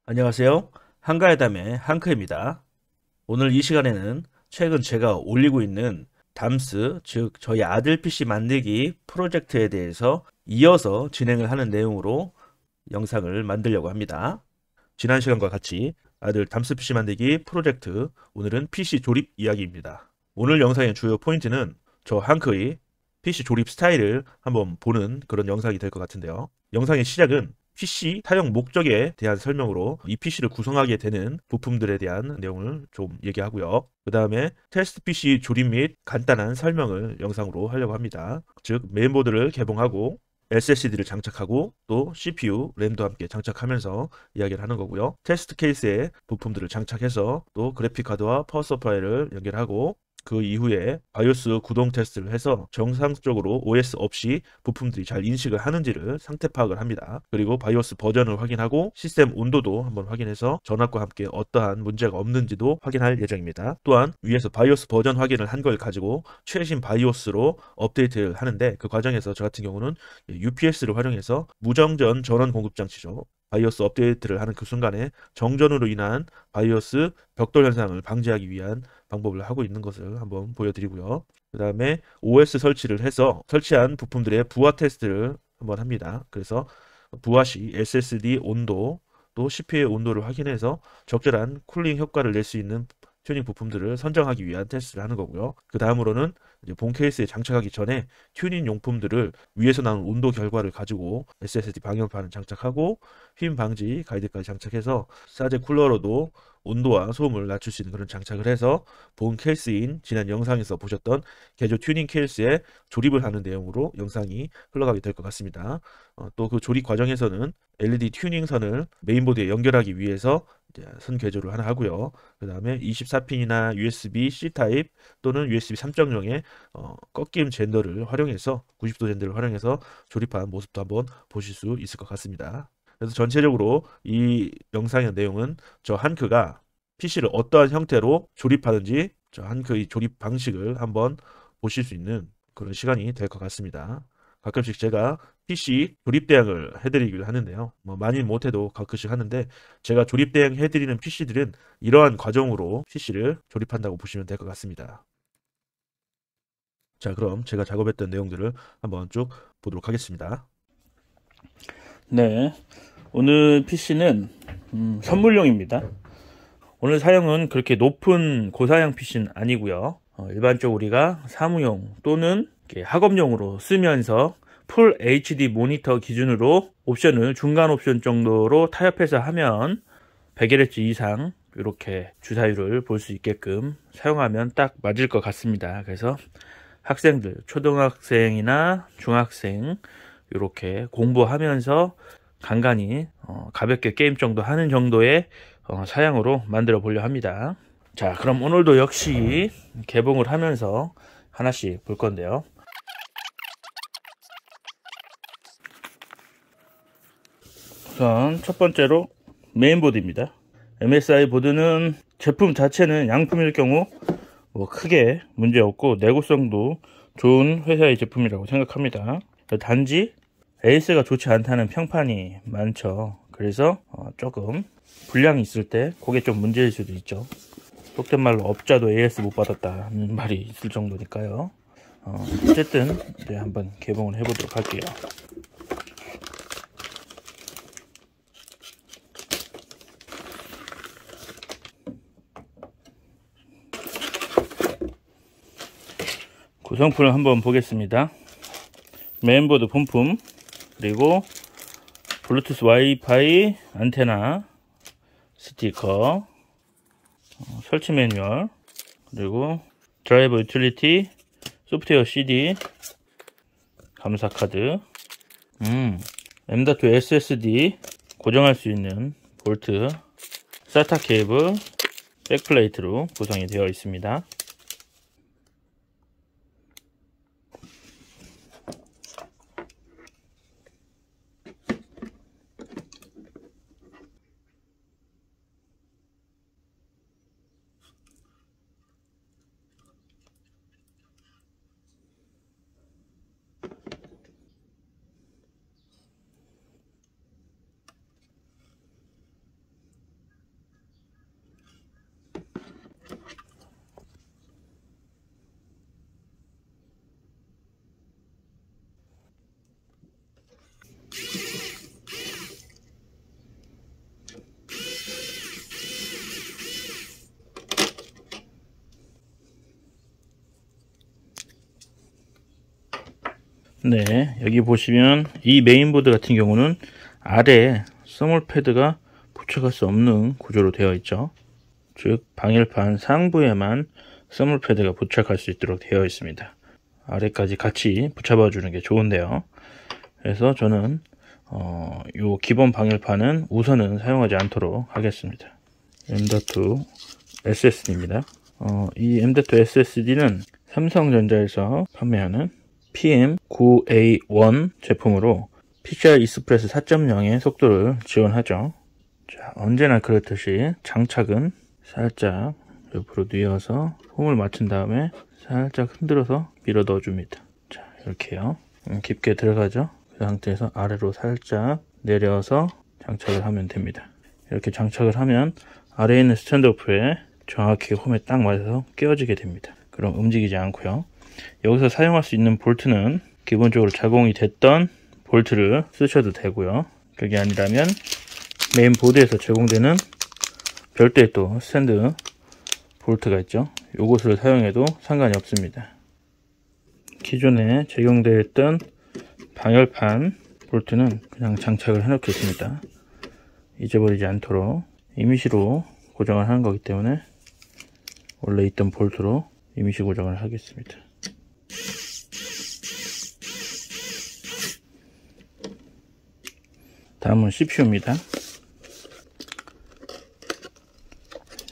안녕하세요. 한가회담의 한크입니다. 오늘 이 시간에는 최근 제가 올리고 있는 담스, 즉 저희 아들 PC 만들기 프로젝트에 대해서 이어서 진행을 하는 내용으로 영상을 만들려고 합니다. 지난 시간과 같이 아들 담스 PC 만들기 프로젝트, 오늘은 PC 조립 이야기입니다. 오늘 영상의 주요 포인트는 저 한크의 PC 조립 스타일을 한번 보는 그런 영상이 될 것 같은데요. 영상의 시작은 PC 사용 목적에 대한 설명으로 이 PC를 구성하게 되는 부품들에 대한 내용을 좀 얘기하고요. 그 다음에 테스트 PC 조립 및 간단한 설명을 영상으로 하려고 합니다. 즉 메인보드를 개봉하고 SSD를 장착하고 또 CPU, 램도 함께 장착하면서 이야기를 하는 거고요. 테스트 케이스에 부품들을 장착해서 또 그래픽카드와 파워 서플라이를 연결하고 그 이후에 바이오스 구동 테스트를 해서 정상적으로 OS 없이 부품들이 잘 인식을 하는지를 상태 파악을 합니다. 그리고 바이오스 버전을 확인하고 시스템 온도도 한번 확인해서 전압과 함께 어떠한 문제가 없는지도 확인할 예정입니다. 또한 위에서 바이오스 버전 확인을 한 걸 가지고 최신 바이오스로 업데이트를 하는데 그 과정에서 저 같은 경우는 UPS를 활용해서 무정전 전원 공급 장치죠. 바이오스 업데이트를 하는 그 순간에 정전으로 인한 바이오스 벽돌 현상을 방지하기 위한 방법을 하고 있는 것을 한번 보여드리고요. 그 다음에 OS 설치를 해서 설치한 부품들의 부하 테스트를 한번 합니다. 그래서 부하 시 SSD 온도 또 CPU의 온도를 확인해서 적절한 쿨링 효과를 낼 수 있는 튜닝 부품들을 선정하기 위한 테스트를 하는 거고요. 그 다음으로는 이제 본 케이스에 장착하기 전에 튜닝 용품들을 위에서 나온 온도 결과를 가지고 SSD 방열판을 장착하고 휨 방지 가이드까지 장착해서 사제 쿨러로도 온도와 소음을 낮출 수 있는 그런 장착을 해서 본 케이스인 지난 영상에서 보셨던 개조 튜닝 케이스에 조립을 하는 내용으로 영상이 흘러가게 될 것 같습니다. 또 그 조립 과정에서는 LED 튜닝 선을 메인보드에 연결하기 위해서 이제 선 개조를 하나 하고요. 그 다음에 24핀이나 USB-C 타입 또는 USB 3.0의 꺾임 젠더를 활용해서 90도 젠더를 활용해서 조립한 모습도 한번 보실 수 있을 것 같습니다. 그래서 전체적으로 이 영상의 내용은 저 한크가 PC를 어떠한 형태로 조립하는지 저 한크의 조립 방식을 한번 보실 수 있는 그런 시간이 될 것 같습니다. 가끔씩 제가 PC 조립 대행을 해드리기도 하는데요. 뭐 많이 못해도 가끔씩 하는데 제가 조립 대행 해드리는 PC들은 이러한 과정으로 PC를 조립한다고 보시면 될 것 같습니다. 자, 그럼 제가 작업했던 내용들을 한번 쭉 보도록 하겠습니다. 네, 오늘 PC는 선물용입니다. 오늘 사용은 그렇게 높은 고사양 PC는 아니고요. 일반적으로 우리가 사무용 또는 학업용으로 쓰면서 풀 HD 모니터 기준으로 옵션을 중간 옵션 정도로 타협해서 하면 100Hz 이상 이렇게 주사율을 볼 수 있게끔 사용하면 딱 맞을 것 같습니다. 그래서 학생들, 초등학생이나 중학생 이렇게 공부하면서 간간히 가볍게 게임 정도 하는 정도의 사양으로 만들어 보려 합니다. 자, 그럼 오늘도 역시 개봉을 하면서 하나씩 볼 건데요. 우선 첫 번째로 메인보드입니다. MSI 보드는 제품 자체는 양품일 경우 뭐 크게 문제없고 내구성도 좋은 회사의 제품이라고 생각합니다. 단지 AS가 좋지 않다는 평판이 많죠. 그래서 조금 불량이 있을 때 그게 좀 문제일 수도 있죠. 속된 말로 업자도 AS 못 받았다는 말이 있을 정도니까요. 어쨌든 이제 한번 개봉을 해보도록 할게요. 구성품을 한번 보겠습니다. 메인보드 본품, 그리고 블루투스 와이파이 안테나 스티커, 설치 매뉴얼, 그리고 드라이버 유틸리티, 소프트웨어 CD, 감사 카드, M.2 SSD 고정할 수 있는 볼트, SATA 케이블, 백플레이트로 구성이 되어 있습니다. 네, 여기 보시면 이 메인보드 같은 경우는 아래에 써멀 패드가 부착할 수 없는 구조로 되어 있죠. 즉 방열판 상부에만 써멀 패드가 부착할 수 있도록 되어 있습니다. 아래까지 같이 붙여봐 주는 게 좋은데요. 그래서 저는 요 기본 방열판은 우선은 사용하지 않도록 하겠습니다. M.2 SSD입니다. 이 M.2 SSD는 삼성전자에서 판매하는 PM9A1 제품으로 PCI Express 4.0의 속도를 지원하죠. 자, 언제나 그렇듯이 장착은 살짝 옆으로 뉘어서 홈을 맞춘 다음에 살짝 흔들어서 밀어 넣어줍니다. 자, 이렇게요. 깊게 들어가죠. 그 상태에서 아래로 살짝 내려서 장착을 하면 됩니다. 이렇게 장착을 하면 아래에 있는 스탠드오프에 정확히 홈에 딱 맞아서 끼워지게 됩니다. 그럼 움직이지 않고요. 여기서 사용할 수 있는 볼트는 기본적으로 자공이 됐던 볼트를 쓰셔도 되고요. 그게 아니라면 메인 보드에서 제공되는 별도의 또 스탠드 볼트가 있죠. 요것을 사용해도 상관이 없습니다. 기존에 적용되어 있던 방열판 볼트는 그냥 장착을 해 놓겠습니다. 잊어버리지 않도록 임시로 고정을 하는 거기 때문에 원래 있던 볼트로 임시 고정을 하겠습니다. 다음은 CPU입니다.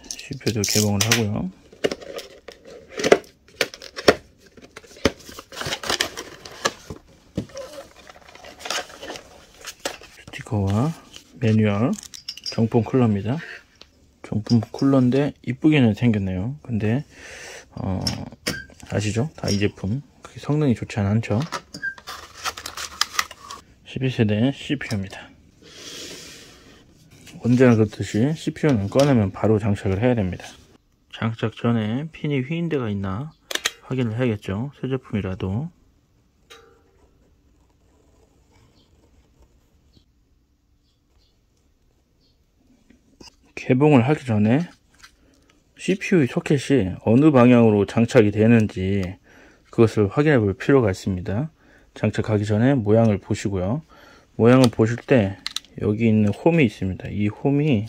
CPU도 개봉을 하고요. 스티커와 매뉴얼, 정품 쿨러입니다. 정품 쿨러인데 이쁘게는 생겼네요. 근데 아시죠? 다 이 제품 성능이 좋지 않죠. 12세대 CPU입니다. 언제나 그렇듯이 CPU는 꺼내면 바로 장착을 해야 됩니다. 장착 전에 핀이 휘인 데가 있나 확인을 해야겠죠. 새 제품이라도. 개봉을 하기 전에 CPU 소켓이 어느 방향으로 장착이 되는지 그것을 확인해 볼 필요가 있습니다. 장착하기 전에 모양을 보시고요. 모양을 보실 때 여기 있는 홈이 있습니다. 이 홈이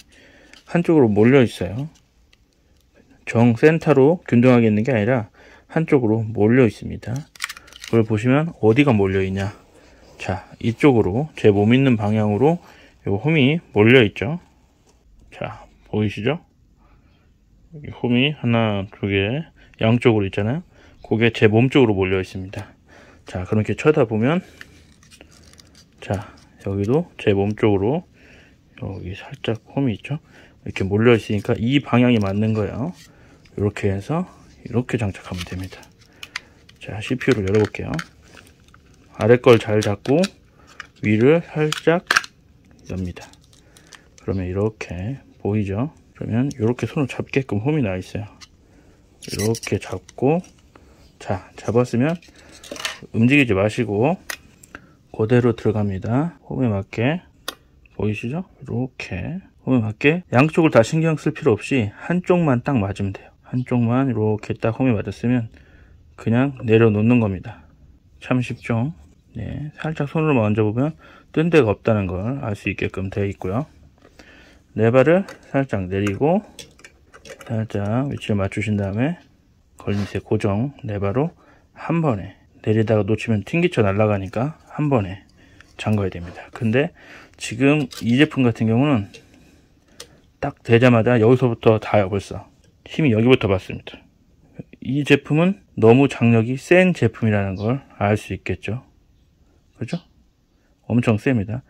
한쪽으로 몰려 있어요. 정 센터로 균등하게 있는 게 아니라 한쪽으로 몰려 있습니다. 그걸 보시면 어디가 몰려 있냐. 자, 이쪽으로 제 몸 있는 방향으로 이 홈이 몰려 있죠. 자, 보이시죠? 여기 홈이 하나, 두 개, 양쪽으로 있잖아요. 그게 제 몸 쪽으로 몰려 있습니다. 자, 그렇게 쳐다보면, 자, 여기도 제 몸 쪽으로, 여기 살짝 홈이 있죠? 이렇게 몰려 있으니까 이 방향이 맞는 거예요. 이렇게 해서, 이렇게 장착하면 됩니다. 자, CPU를 열어볼게요. 아래 걸 잘 잡고, 위를 살짝 엽니다. 그러면 이렇게 보이죠? 그러면 이렇게 손을 잡게끔 홈이 나 있어요. 이렇게 잡고, 자, 잡았으면 움직이지 마시고 그대로 들어갑니다. 홈에 맞게. 보이시죠? 이렇게 홈에 맞게 양쪽을 다 신경 쓸 필요 없이 한쪽만 딱 맞으면 돼요. 한쪽만 이렇게 딱 홈에 맞았으면 그냥 내려놓는 겁니다. 참 쉽죠? 네, 살짝 손으로 만져보면 뜬 데가 없다는 걸 알 수 있게끔 되어 있고요. 레버를 살짝 내리고 살짝 위치를 맞추신 다음에 걸림새 고정 레버로 한 번에, 내리다가 놓치면 튕기쳐 날아가니까 한 번에 잠가야 됩니다. 근데 지금 이 제품 같은 경우는 딱 되자마자 여기서부터 다요. 벌써 힘이 여기부터 받습니다. 이 제품은 너무 장력이 센 제품이라는 걸 알 수 있겠죠. 그죠? 엄청 셉니다.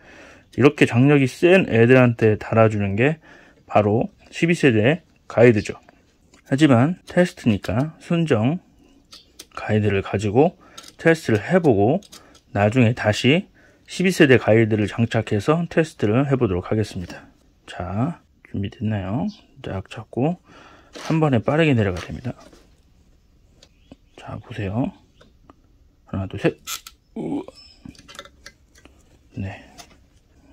이렇게 장력이 센 애들한테 달아주는 게 바로 12세대 가이드죠. 하지만 테스트니까 순정 가이드를 가지고 테스트를 해보고 나중에 다시 12세대 가이드를 장착해서 테스트를 해보도록 하겠습니다. 자, 준비됐나요? 쫙 잡고 한 번에 빠르게 내려가야 됩니다. 자, 보세요. 하나, 둘, 셋. 네,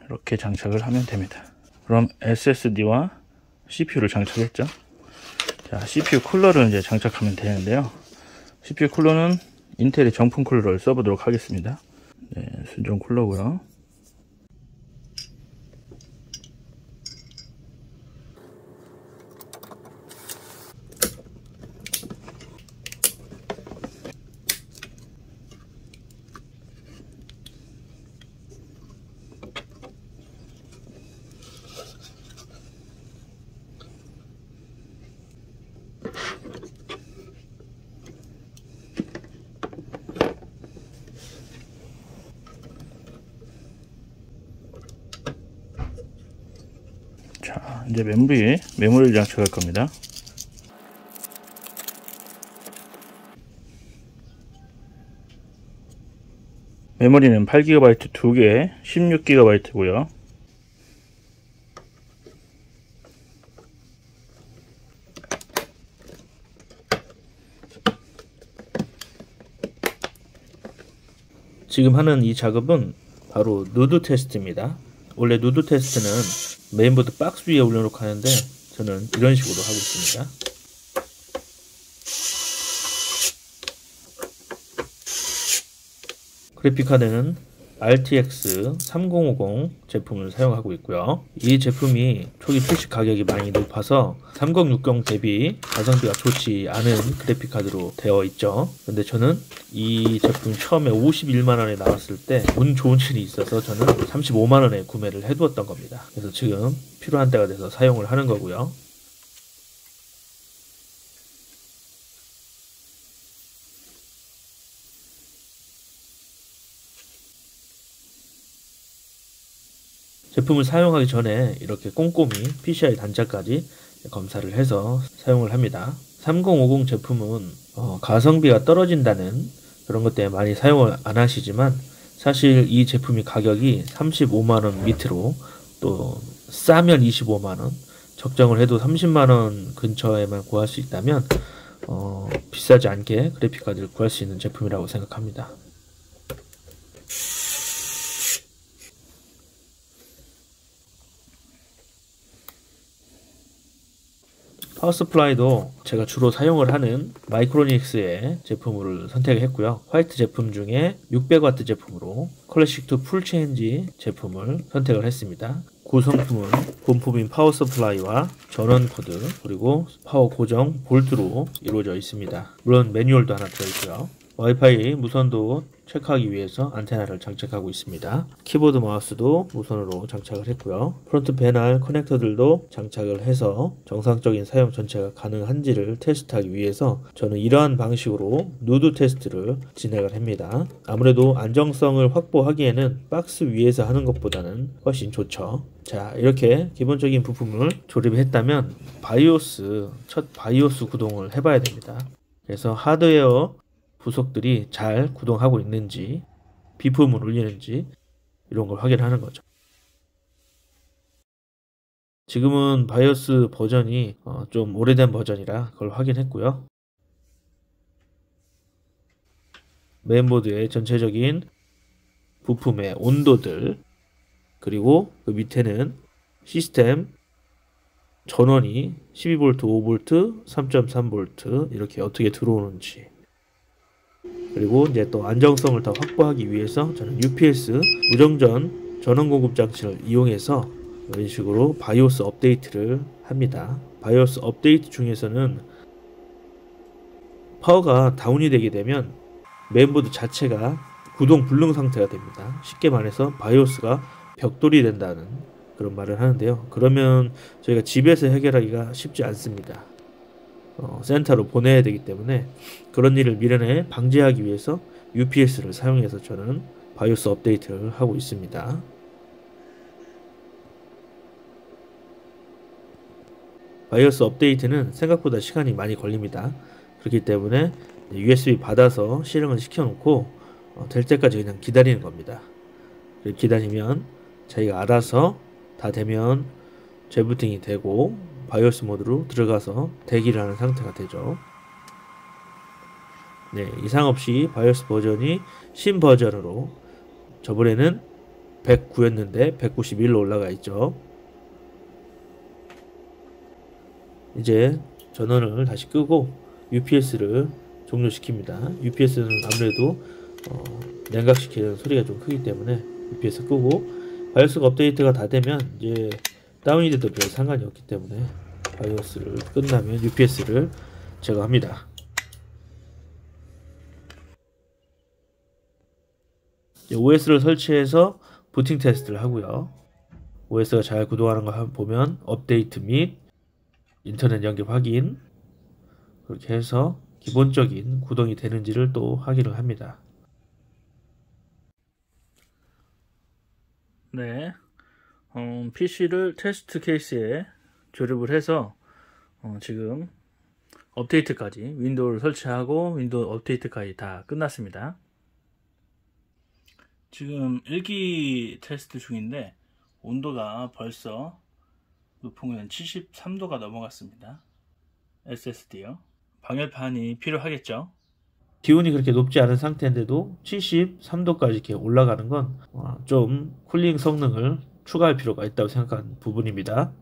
이렇게 장착을 하면 됩니다. 그럼 SSD와 CPU를 장착했죠. 자, CPU 쿨러를 이제 장착하면 되는데요. CPU 쿨러는 인텔의 정품 쿨러를 써보도록 하겠습니다. 네, 순정 쿨러고요. 자, 이제 멤버에 메모리를 장착할 겁니다. 메모리는 8GB 2개, 16GB고요. 지금 하는 이 작업은 바로 누드 테스트입니다. 원래 누드 테스트는 메인보드 박스 위에 올려놓고 하는데 저는 이런 식으로 하고 있습니다. 그래픽카드는 RTX 3050 제품을 사용하고 있고요. 이 제품이 초기 출시 가격이 많이 높아서 3060 대비 가성비가 좋지 않은 그래픽카드로 되어 있죠. 근데 저는 이 제품 처음에 51만원에 나왔을 때 운 좋은 일이 있어서 저는 35만원에 구매를 해두었던 겁니다. 그래서 지금 필요한 때가 돼서 사용을 하는 거고요. 제품을 사용하기 전에 이렇게 꼼꼼히 PCI 단자까지 검사를 해서 사용을 합니다. 3050 제품은 가성비가 떨어진다는 그런 것 때문에 많이 사용을 안 하시지만 사실 이 제품이 가격이 35만원 밑으로 또 싸면 25만원 적정을 해도 30만원 근처에만 구할 수 있다면 비싸지 않게 그래픽카드를 구할 수 있는 제품이라고 생각합니다. 파워서플라이도 제가 주로 사용을 하는 마이크로닉스의 제품을 선택했고요. 화이트 제품 중에 600W 제품으로 클래식2 풀체인지 제품을 선택을 했습니다. 구성품은 본품인 파워서플라이와 전원 코드 그리고 파워 고정 볼트로 이루어져 있습니다. 물론 매뉴얼도 하나 들어있고요. 와이파이 무선도 체크하기 위해서 안테나를 장착하고 있습니다. 키보드 마우스도 무선으로 장착을 했고요. 프론트 패널 커넥터들도 장착을 해서 정상적인 사용 전체가 가능한지를 테스트하기 위해서 저는 이러한 방식으로 누드 테스트를 진행을 합니다. 아무래도 안정성을 확보하기에는 박스 위에서 하는 것보다는 훨씬 좋죠. 자, 이렇게 기본적인 부품을 조립했다면 첫 바이오스 구동을 해봐야 됩니다. 그래서 하드웨어 부속들이 잘 구동하고 있는지 비품을 울리는지 이런 걸 확인하는 거죠. 지금은 바이오스 버전이 좀 오래된 버전이라 그걸 확인했고요. 메인보드의 전체적인 부품의 온도들 그리고 그 밑에는 시스템 전원이 12V, 5V, 3.3V 이렇게 어떻게 들어오는지 그리고 이제 또 안정성을 더 확보하기 위해서 저는 UPS 무정전 전원 공급 장치를 이용해서 이런 식으로 바이오스 업데이트를 합니다. 바이오스 업데이트 중에서는 파워가 다운이 되게 되면 메인보드 자체가 구동 불능 상태가 됩니다. 쉽게 말해서 바이오스가 벽돌이 된다는 그런 말을 하는데요. 그러면 저희가 집에서 해결하기가 쉽지 않습니다. 센터로 보내야 되기 때문에 그런 일을 미연에 방지하기 위해서 UPS를 사용해서 저는 바이오스 업데이트를 하고 있습니다. 바이오스 업데이트는 생각보다 시간이 많이 걸립니다. 그렇기 때문에 USB 받아서 실행을 시켜놓고 될 때까지 그냥 기다리는 겁니다. 기다리면 자기가 알아서 다 되면 재부팅이 되고 바이오스 모드로 들어가서 대기를 하는 상태가 되죠. 네, 이상 없이 바이오스 버전이 신버전으로 저번에는 109였는데 191로 올라가 있죠. 이제 전원을 다시 끄고 UPS를 종료시킵니다. UPS는 아무래도 냉각시키는 소리가 좀 크기 때문에 UPS 끄고, 바이오스가 업데이트가 다 되면 이제 다운이 돼도 별 상관이 없기 때문에 바이오스를 끝나면 UPS를 제거합니다. OS를 설치해서 부팅 테스트를 하고요. OS가 잘 구동하는 거 보면 업데이트 및 인터넷 연결 확인, 그렇게 해서 기본적인 구동이 되는지를 또 확인을 합니다. 네, PC를 테스트 케이스에 조립을 해서 지금 업데이트까지, 윈도우를 설치하고 윈도우 업데이트까지 다 끝났습니다. 지금 일기 테스트 중인데 온도가 벌써 높은 건 73도가 넘어갔습니다. SSD요. 방열판이 필요하겠죠. 기온이 그렇게 높지 않은 상태인데도 73도까지 이렇게 올라가는 건 좀 쿨링 성능을 추가할 필요가 있다고 생각한 부분입니다.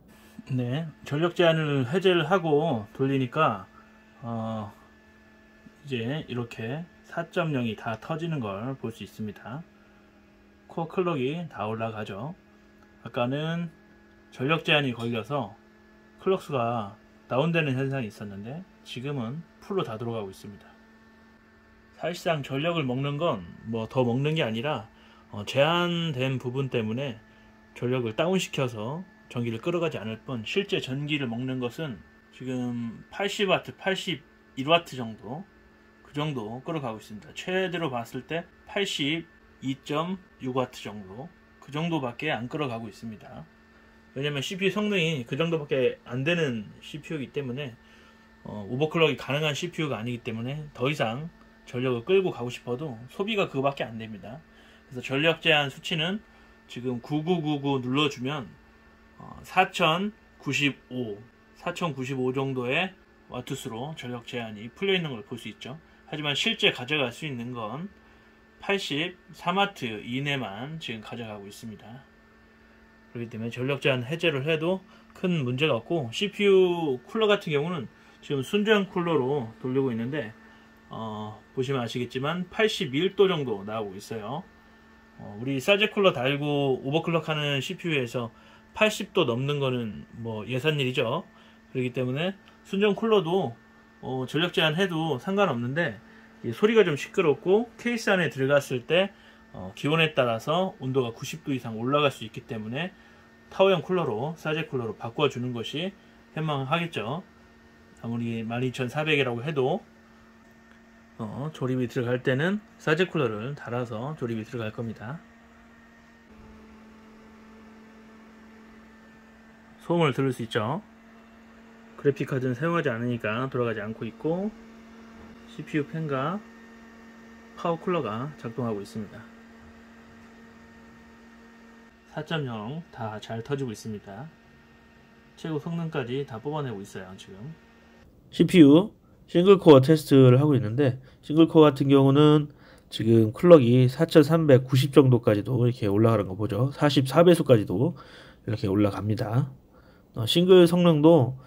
네, 전력 제한을 해제를 하고 돌리니까 이제 이렇게 4.0이 다 터지는 걸 볼 수 있습니다. 코어 클럭이 다 올라가죠. 아까는 전력 제한이 걸려서 클럭수가 다운되는 현상이 있었는데 지금은 풀로 다 들어가고 있습니다. 사실상 전력을 먹는 건 뭐 더 먹는 게 아니라 제한된 부분 때문에 전력을 다운시켜서 전기를 끌어가지 않을 뿐, 실제 전기를 먹는 것은 지금 80W, 81W 정도, 그 정도 끌어가고 있습니다. 최대로 봤을 때 82.6W 정도, 그 정도밖에 안 끌어가고 있습니다. 왜냐면 CPU 성능이 그 정도밖에 안 되는 CPU이기 때문에 오버클럭이 가능한 CPU가 아니기 때문에 더 이상 전력을 끌고 가고 싶어도 소비가 그거밖에 안 됩니다. 그래서 전력 제한 수치는 지금 9999 눌러주면 4095 정도의 와트수로 전력 제한이 풀려 있는 걸 볼 수 있죠. 하지만 실제 가져갈 수 있는 건 83W 이내만 지금 가져가고 있습니다. 그렇기 때문에 전력 제한 해제를 해도 큰 문제가 없고, CPU 쿨러 같은 경우는 지금 순정 쿨러로 돌리고 있는데 보시면 아시겠지만 81도 정도 나오고 있어요. 우리 사제 쿨러 달고 오버클럭 하는 CPU에서 80도 넘는 거는 뭐 예산일이죠. 그렇기 때문에 순정 쿨러도 전력 제한 해도 상관없는데, 소리가 좀 시끄럽고 케이스 안에 들어갔을 때 기온에 따라서 온도가 90도 이상 올라갈 수 있기 때문에 타워형 쿨러로, 사제 쿨러로 바꿔주는 것이 현명하겠죠. 아무리 12400이라고 해도 조립이 들어갈 때는 사제 쿨러를 달아서 조립이 들어갈 겁니다. 소음을 들을 수 있죠. 그래픽카드는 사용하지 않으니까 돌아가지 않고 있고, CPU 팬과 파워 쿨러가 작동하고 있습니다. 4.0 다 잘 터지고 있습니다. 최고 성능까지 다 뽑아내고 있어요. 지금 CPU 싱글코어 테스트를 하고 있는데, 싱글코어 같은 경우는 지금 클럭이 4390 정도까지도 이렇게 올라가는 거 보죠. 44배수까지도 이렇게 올라갑니다. 싱글 성능도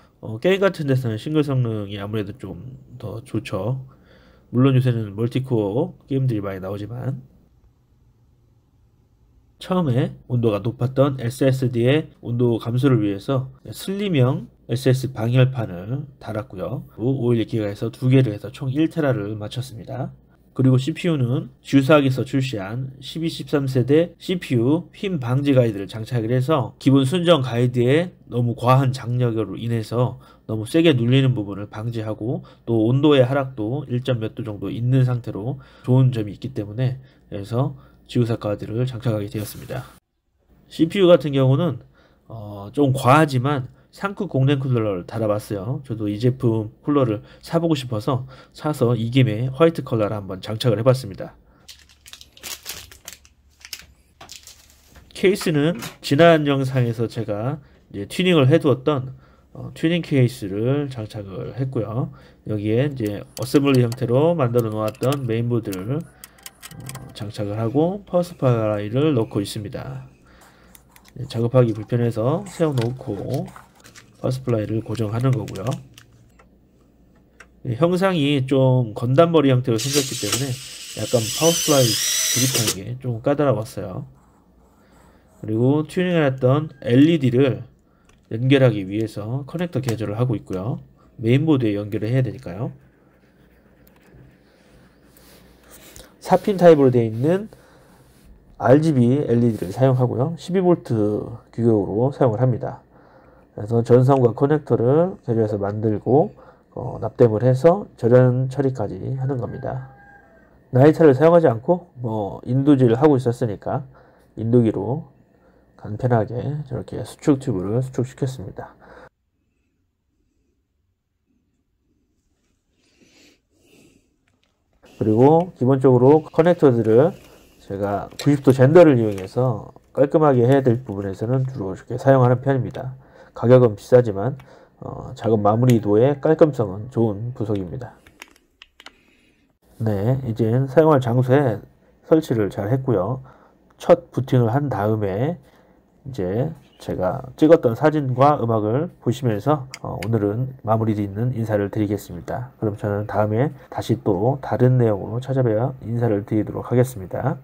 게임 같은 데서는 싱글 성능이 아무래도 좀 더 좋죠. 물론 요새는 멀티코어 게임들이 많이 나오지만, 처음에 온도가 높았던 SSD의 온도 감소를 위해서 슬림형 SS 방열판을 달았고요. 512기가에서 2개를 해서 총 1테라를 맞췄습니다. 그리고 CPU는 주사학에서 출시한 12, 13세대 CPU 휨 방지 가이드를 장착을 해서 기본 순정 가이드에 너무 과한 장력으로 인해서 너무 세게 눌리는 부분을 방지하고, 또 온도의 하락도 1점 몇 도 정도 있는 상태로 좋은 점이 있기 때문에, 그래서 지구사 가이드를 장착하게 되었습니다. CPU 같은 경우는 좀 과하지만 상크 공랭 쿨러를 달아봤어요. 저도 이 제품 쿨러를 사보고 싶어서 사서 이 김에 화이트 컬러를 한번 장착을 해봤습니다. 케이스는 지난 영상에서 제가 이제 튜닝을 해두었던 튜닝 케이스를 장착을 했고요. 여기에 이제 어셈블리 형태로 만들어 놓았던 메인보드를 장착을 하고 파워 서플라이를 넣고 있습니다. 작업하기 불편해서 세워놓고 파워 서플라이를 고정하는 거고요. 형상이 좀 건담머리 형태로 생겼기 때문에 약간 파워스플라이 조립하는 게 좀 까다로웠어요. 그리고 튜닝했던 LED를 연결하기 위해서 커넥터 개조를 하고 있고요. 메인보드에 연결을 해야 되니까요. 4핀 타입으로 되어 있는 RGB LED를 사용하고요. 12V 규격으로 사용을 합니다. 그래서 전선과 커넥터를 개조해서 만들고 납땜을 해서 절연 처리까지 하는 겁니다. 나이타를 사용하지 않고 인두질을 하고 있었으니까 인두기로 간편하게 저렇게 수축 튜브를 수축시켰습니다. 그리고 기본적으로 커넥터들을 제가 90도 젠더를 이용해서 깔끔하게 해야 될 부분에서는 주로 이렇게 사용하는 편입니다. 가격은 비싸지만 작업 마무리도의 깔끔성은 좋은 부속입니다. 네, 이제 사용할 장소에 설치를 잘 했고요. 첫 부팅을 한 다음에 이제 제가 찍었던 사진과 음악을 보시면서 오늘은 마무리 짓는 인사를 드리겠습니다. 그럼 저는 다음에 다시 또 다른 내용으로 찾아뵈어 인사를 드리도록 하겠습니다.